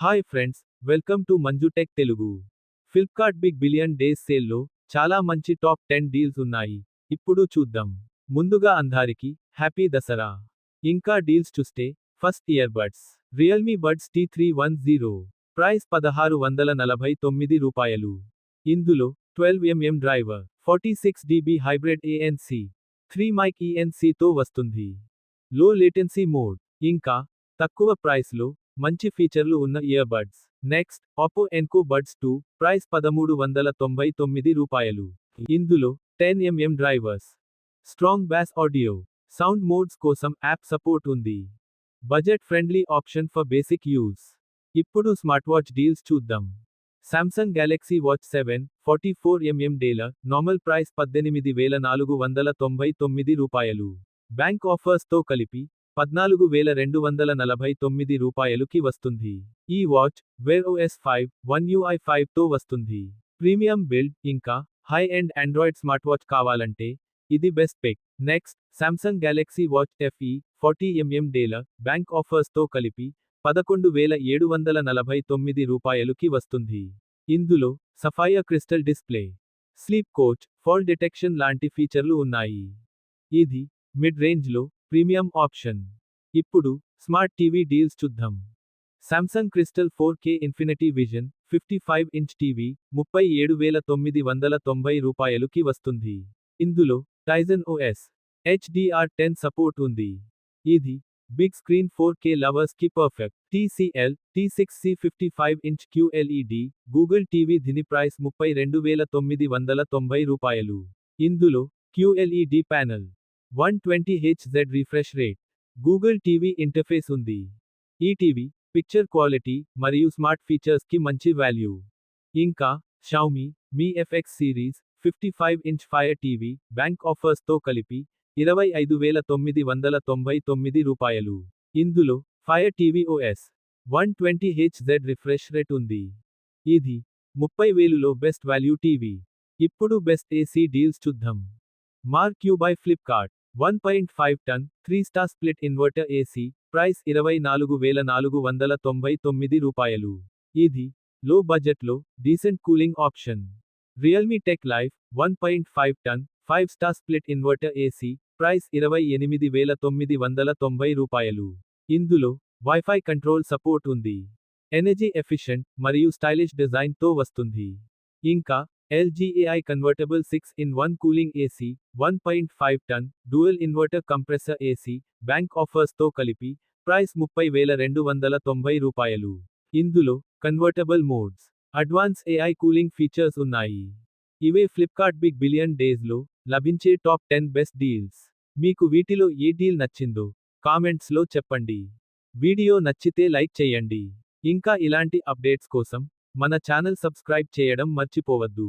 Hi friends, welcome to Manju tech Telugu. Flipkart big billion days సేల్లో చాలా మంచి టాప్ 10 డీల్స్ ఉన్నాయి. ఇప్పుడు చూద్దాం. ముందుగా అందరికీ హ్యాపీ దసరా. ఇంకా డీల్స్ చూస్తే first ear buds Realme buds T310 price రూ. 1649. ఇందులో 12mm driver 46dB hybrid ANC 3 mic ENCతో వస్తుంది. లో లేటెన్సీ మోడ్ ఇంకా తక్కువ ప్రైస్లో మంచి ఫీచర్లు ఉన్న ear buds. Next Oppo Enco buds 2 price రూ. 1399. ఇందులో 10mm drivers, strong bass audio, sound modes కోసం యాప్ సపోర్ట్ ఉంది. Budget friendly option for basic use. ఇప్పుడు స్మార్ట్ వాచ్ డీల్స్ చూద్దాం. సామ్సంగ్ గెలాక్సీ వాచ్ 7 44mm డేలర్ నార్మల్ ప్రైస్ రూ. 18,499. Bank ఆఫర్స్తో కలిపి రూ. 14,249కి వస్తుంది. ఈ watch Wear OS 5 One UI 5తో వస్తుంది. ప్రీమియం బిల్డ్ ఇంకా high end Android smart watch కావాలంటే ఇది best pick. Next Samsung Galaxy watch FE 40mm డేలర్ బ్యాంక్ ఆఫర్స్తో కలిపి రూ. 11,749కి వస్తుంది. ఇందులో sapphire crystal display, sleep coach, fall detection లాంటి ఫీచర్లు ఉన్నాయి. ఇది మిడ్ రేంజ్లో ప్రీమియం ఆప్షన్. ఇప్పుడు స్మార్ట్ టీవీ డీల్స్ చూద్దాం. Samsung Crystal 4K infinity vision 55-ఇంచ్ టీవీ రూ. 37,990కి వస్తుంది. ఇందులో టైజన్ OS HDR10 సపోర్ట్ ఉంది. ఇది బిగ్ స్క్రీన్ 4K లవర్స్కి పర్ఫెక్ట్. TCL T6C 55-ఇంచ్ QLED గూగుల్ టీవీ దీని ప్రైస్ రూ. 32,990. ఇందులో QLED panel 120Hz refresh rate, Google TV interface ఉంది. ఈ టీవీ పిక్చర్ క్వాలిటీ మరియు స్మార్ట్ ఫీచర్స్కి మంచి వాల్యూ. ఇంకా షాওమీ Mi FX సిరీస్ 55-ఇంచ్ ఫైర్ టీవీ బ్యాంక్ ఆఫర్స్తో కలిపి రూ. 25,999. ఇందులో Fire TV OS 120Hz refresh rate ఉంది. ఇది 30,000లో బెస్ట్ వాల్యూ టీవీ. ఇప్పుడు బెస్ట్ ఏసీ డీల్స్ చూద్దాం. Mark queue by Flipkart 1.5 ton three star split inverter AC price రూ. 24,499. ఇది లో బడ్జెట్లో decent cooling option. Realme tech life 1.5 ton five star split inverter AC price రూ. 28,990. ఇందులో వైఫై కంట్రోల్ సపోర్ట్ ఉంది. Energy efficient మరియు stylish డిజైన్తో వస్తుంది. ఇంకా LG AI convertible 6-in-1 cooling AC 1.5 ton dual inverter compressor AC bank ఆఫర్స్తో కలిపి ప్రైస్ రూ. 30,290. ఇందులో convertible modes, advance AI cooling features ఉన్నాయి. ఇవే ఫ్లిప్కార్ట్ బిగ్ బిలియన్ డేస్లో లభించే టాప్ 10 బెస్ట్ డీల్స్. మీకు వీటిలో ఏ డీల్ నచ్చిందో కామెంట్స్లో చెప్పండి. వీడియో నచ్చితే లైక్ చేయండి. ఇంకా ఇలాంటి అప్డేట్స్ కోసం మన ఛానల్ సబ్స్క్రైబ్ చేయడం మర్చిపోవద్దు.